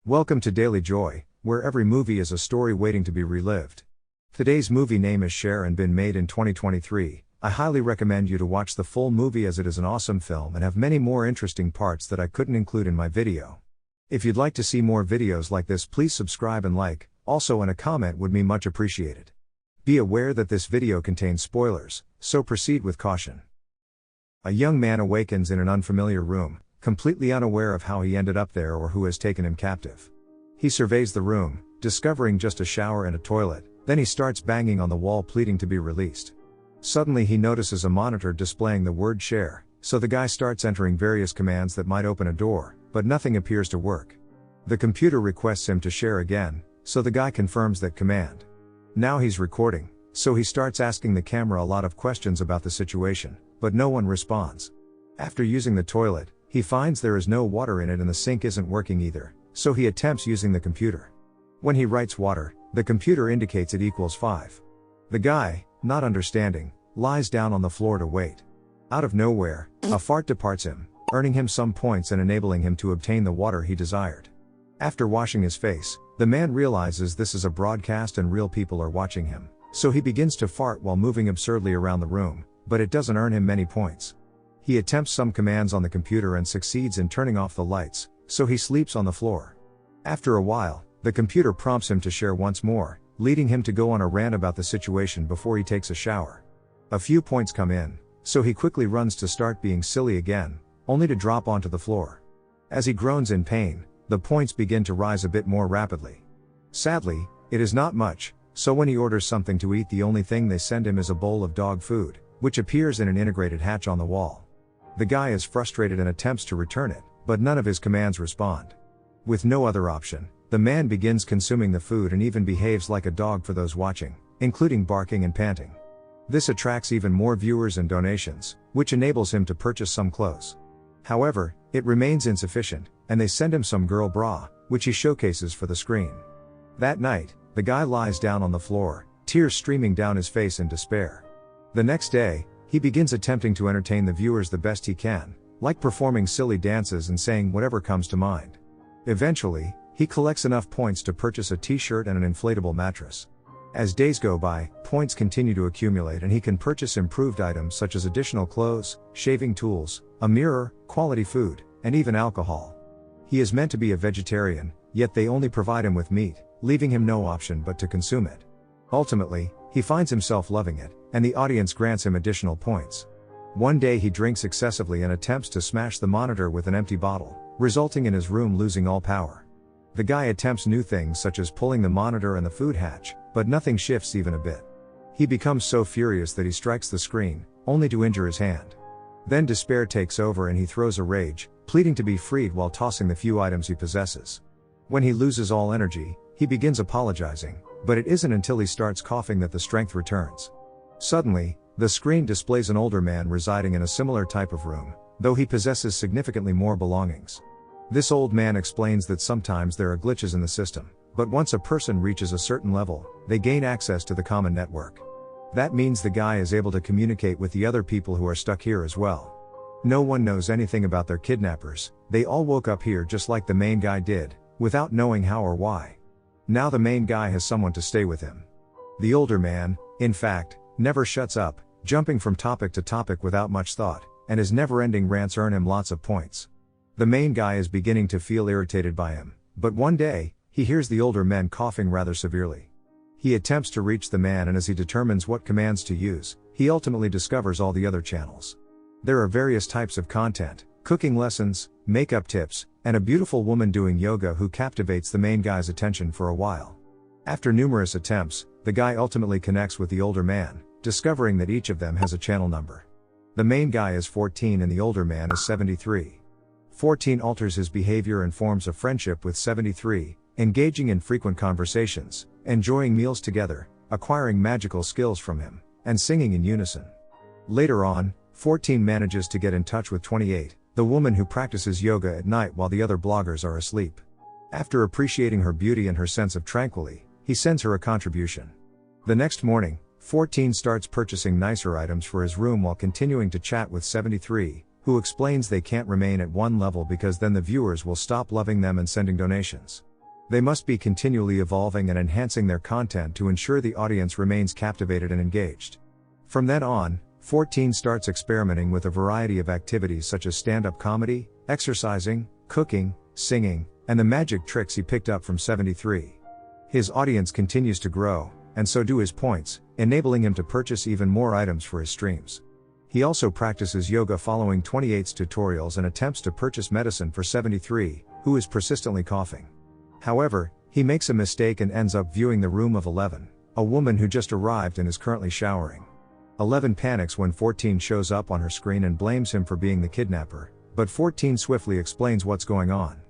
Welcome to Daily Joy, where every movie is a story waiting to be relived. Today's movie name is Cher and been made in 2023. I highly recommend you to watch the full movie as it is an awesome film and have many more interesting parts that I couldn't include in my video. If you'd like to see more videos like this, please subscribe and like, also and a comment would be much appreciated. Be aware that this video contains spoilers, so proceed with caution. A young man awakens in an unfamiliar room, completely unaware of how he ended up there or who has taken him captive. He surveys the room, discovering just a shower and a toilet, then he starts banging on the wall pleading to be released. Suddenly he notices a monitor displaying the word Cher, so the guy starts entering various commands that might open a door, but nothing appears to work. The computer requests him to share again, so the guy confirms that command. Now he's recording, so he starts asking the camera a lot of questions about the situation, but no one responds. After using the toilet, he finds there is no water in it and the sink isn't working either, so he attempts using the computer. When he writes water, the computer indicates it equals 5. The guy, not understanding, lies down on the floor to wait. Out of nowhere, a fart departs him, earning him some points and enabling him to obtain the water he desired. After washing his face, the man realizes this is a broadcast and real people are watching him, so he begins to fart while moving absurdly around the room, but it doesn't earn him many points. He attempts some commands on the computer and succeeds in turning off the lights, so he sleeps on the floor. After a while, the computer prompts him to share once more, leading him to go on a rant about the situation before he takes a shower. A few points come in, so he quickly runs to start being silly again, only to drop onto the floor. As he groans in pain, the points begin to rise a bit more rapidly. Sadly, it is not much, so when he orders something to eat, the only thing they send him is a bowl of dog food, which appears in an integrated hatch on the wall. The guy is frustrated and attempts to return it, but none of his commands respond. With no other option, the man begins consuming the food and even behaves like a dog for those watching, including barking and panting. This attracts even more viewers and donations, which enables him to purchase some clothes. However, it remains insufficient, and they send him some girl bra, which he showcases for the screen. That night, the guy lies down on the floor, tears streaming down his face in despair. The next day, he begins attempting to entertain the viewers the best he can, like performing silly dances and saying whatever comes to mind. Eventually, he collects enough points to purchase a t-shirt and an inflatable mattress. As days go by, points continue to accumulate and he can purchase improved items such as additional clothes, shaving tools, a mirror, quality food, and even alcohol. He is meant to be a vegetarian, yet they only provide him with meat, leaving him no option but to consume it. Ultimately, he finds himself loving it, and the audience grants him additional points. One day he drinks excessively and attempts to smash the monitor with an empty bottle, resulting in his room losing all power. The guy attempts new things such as pulling the monitor and the food hatch, but nothing shifts even a bit. He becomes so furious that he strikes the screen, only to injure his hand. Then despair takes over and he throws a rage, pleading to be freed while tossing the few items he possesses. When he loses all energy, he begins apologizing, but it isn't until he starts coughing that the strength returns. Suddenly, the screen displays an older man residing in a similar type of room, though he possesses significantly more belongings. This old man explains that sometimes there are glitches in the system, but once a person reaches a certain level, they gain access to the common network. That means the guy is able to communicate with the other people who are stuck here as well. No one knows anything about their kidnappers, they all woke up here just like the main guy did, without knowing how or why. Now the main guy has someone to stay with him. The older man, in fact, never shuts up, jumping from topic to topic without much thought, and his never-ending rants earn him lots of points. The main guy is beginning to feel irritated by him, but one day, he hears the older man coughing rather severely. He attempts to reach the man and as he determines what commands to use, he ultimately discovers all the other channels. There are various types of content, cooking lessons, makeup tips, and a beautiful woman doing yoga who captivates the main guy's attention for a while. After numerous attempts, the guy ultimately connects with the older man, discovering that each of them has a channel number. The main guy is 14 and the older man is 73. 14 alters his behavior and forms a friendship with 73, engaging in frequent conversations, enjoying meals together, acquiring magical skills from him, and singing in unison. Later on, 14 manages to get in touch with 28, the woman who practices yoga at night while the other bloggers are asleep. After appreciating her beauty and her sense of tranquility, he sends her a contribution. The next morning, 14 starts purchasing nicer items for his room while continuing to chat with 73, who explains they can't remain at one level because then the viewers will stop loving them and sending donations. They must be continually evolving and enhancing their content to ensure the audience remains captivated and engaged. From then on, 14 starts experimenting with a variety of activities such as stand-up comedy, exercising, cooking, singing, and the magic tricks he picked up from 73. His audience continues to grow, and so do his points, enabling him to purchase even more items for his streams. He also practices yoga following 28's tutorials and attempts to purchase medicine for 73, who is persistently coughing. However, he makes a mistake and ends up viewing the room of 11, a woman who just arrived and is currently showering. 11 panics when 14 shows up on her screen and blames him for being the kidnapper, but 14 swiftly explains what's going on.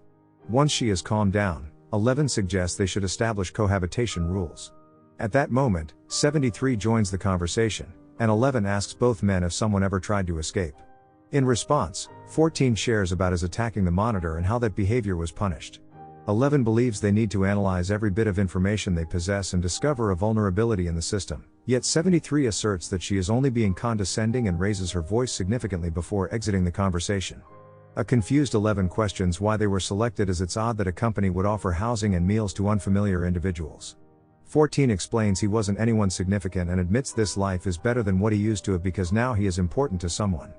Once she is calmed down, 11 suggests they should establish cohabitation rules. At that moment, 73 joins the conversation, and 11 asks both men if someone ever tried to escape. In response, 14 shares about his attacking the monitor and how that behavior was punished. 11 believes they need to analyze every bit of information they possess and discover a vulnerability in the system, yet 73 asserts that she is only being condescending and raises her voice significantly before exiting the conversation. A confused 11 questions why they were selected, as it's odd that a company would offer housing and meals to unfamiliar individuals. 14 explains he wasn't anyone significant and admits this life is better than what he used to have because now he is important to someone.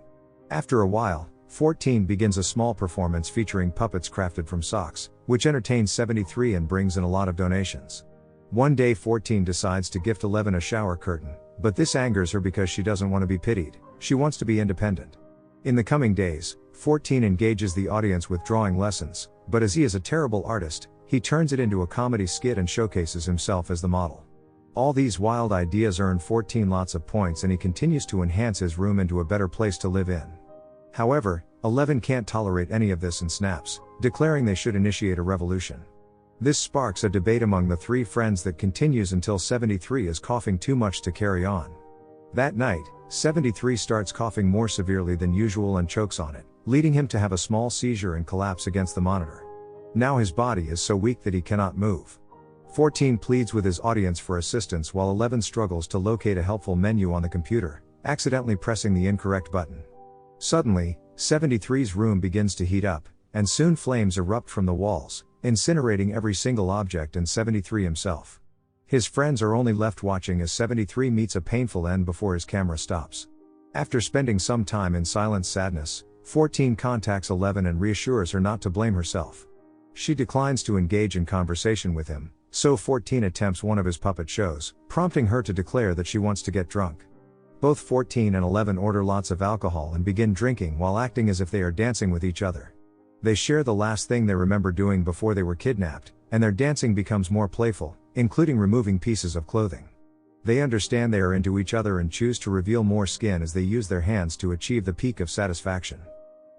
After a while, 14 begins a small performance featuring puppets crafted from socks, which entertains 73 and brings in a lot of donations. One day 14 decides to gift 11 a shower curtain, but this angers her because she doesn't want to be pitied, she wants to be independent. In the coming days, 14 engages the audience with drawing lessons, but as he is a terrible artist, he turns it into a comedy skit and showcases himself as the model. All these wild ideas earn 14 lots of points and he continues to enhance his room into a better place to live in. However, 11 can't tolerate any of this and snaps, declaring they should initiate a revolution. This sparks a debate among the three friends that continues until 73 is coughing too much to carry on. That night, 73 starts coughing more severely than usual and chokes on it, leading him to have a small seizure and collapse against the monitor. Now his body is so weak that he cannot move. 14 pleads with his audience for assistance while 11 struggles to locate a helpful menu on the computer, accidentally pressing the incorrect button. Suddenly, 73's room begins to heat up, and soon flames erupt from the walls, incinerating every single object and 73 himself. His friends are only left watching as 73 meets a painful end before his camera stops. After spending some time in silent sadness, 14 contacts 11 and reassures her not to blame herself. She declines to engage in conversation with him, so 14 attempts one of his puppet shows, prompting her to declare that she wants to get drunk. Both 14 and 11 order lots of alcohol and begin drinking while acting as if they are dancing with each other. They share the last thing they remember doing before they were kidnapped, and their dancing becomes more playful, including removing pieces of clothing. They understand they are into each other and choose to reveal more skin as they use their hands to achieve the peak of satisfaction.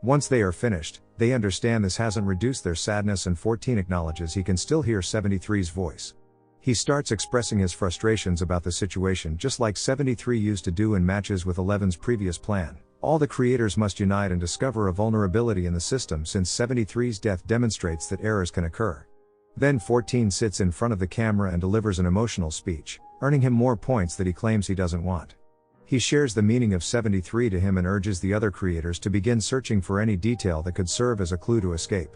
Once they are finished, they understand this hasn't reduced their sadness and 14 acknowledges he can still hear 73's voice. He starts expressing his frustrations about the situation just like 73 used to do in matches with 11's previous plan. All the creators must unite and discover a vulnerability in the system since 73's death demonstrates that errors can occur. Then 14 sits in front of the camera and delivers an emotional speech, earning him more points that he claims he doesn't want. He shares the meaning of 73 to him and urges the other creators to begin searching for any detail that could serve as a clue to escape.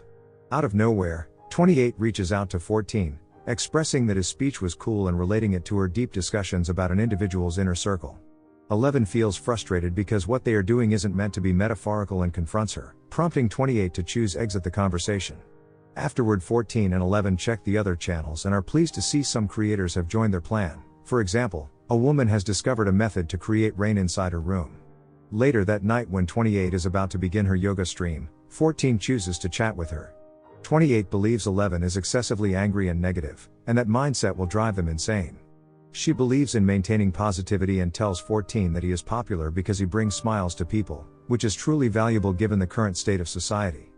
Out of nowhere, 28 reaches out to 14, expressing that his speech was cool and relating it to her deep discussions about an individual's inner circle. 11 feels frustrated because what they are doing isn't meant to be metaphorical and confronts her, prompting 28 to choose exit the conversation. Afterward 14 and 11 check the other channels and are pleased to see some creators have joined their plan. For example, a woman has discovered a method to create rain inside her room. Later that night when 28 is about to begin her yoga stream, 14 chooses to chat with her. 28 believes 11 is excessively angry and negative, and that mindset will drive them insane. She believes in maintaining positivity and tells 14 that he is popular because he brings smiles to people, which is truly valuable given the current state of society.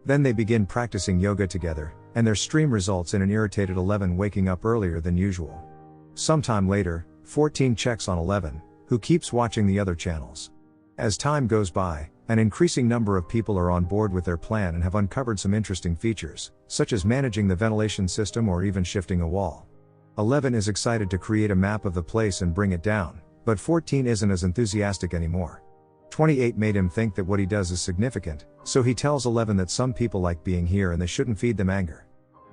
Then they begin practicing yoga together, and their stream results in an irritated 11 waking up earlier than usual. Sometime later, 14 checks on 11, who keeps watching the other channels. As time goes by, an increasing number of people are on board with their plan and have uncovered some interesting features, such as managing the ventilation system or even shifting a wall. 11 is excited to create a map of the place and bring it down, but 14 isn't as enthusiastic anymore. 28 made him think that what he does is significant, so he tells 11 that some people like being here and they shouldn't feed them anger.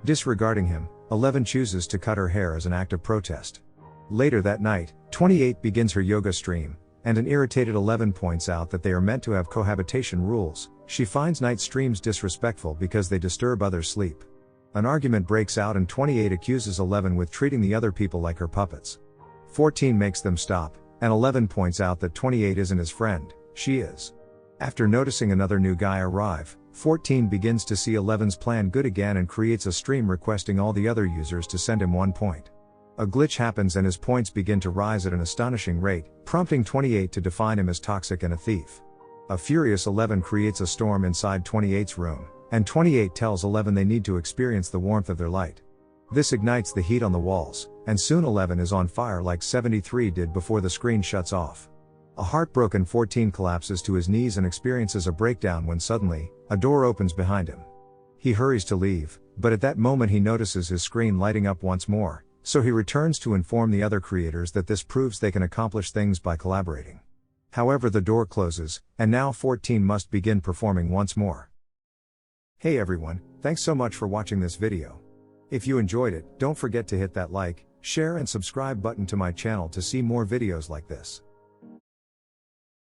Disregarding him, 11 chooses to cut her hair as an act of protest. Later that night, 28 begins her yoga stream, and an irritated 11 points out that they are meant to have cohabitation rules. She finds night streams disrespectful because they disturb others' sleep. An argument breaks out and 28 accuses 11 with treating the other people like her puppets. 14 makes them stop, and 11 points out that 28 isn't his friend, she is. After noticing another new guy arrive, 14 begins to see 11's plan good again and creates a stream requesting all the other users to send him 1 point. A glitch happens and his points begin to rise at an astonishing rate, prompting 28 to define him as toxic and a thief. A furious 11 creates a storm inside 28's room, and 28 tells 11 they need to experience the warmth of their light. This ignites the heat on the walls, and soon 11 is on fire like 73 did before the screen shuts off. A heartbroken 14 collapses to his knees and experiences a breakdown when suddenly, a door opens behind him. He hurries to leave, but at that moment he notices his screen lighting up once more, so he returns to inform the other creators that this proves they can accomplish things by collaborating. However, the door closes, and now 14 must begin performing once more. Hey everyone, thanks so much for watching this video. If you enjoyed it, don't forget to hit that like, share and subscribe button to my channel to see more videos like this.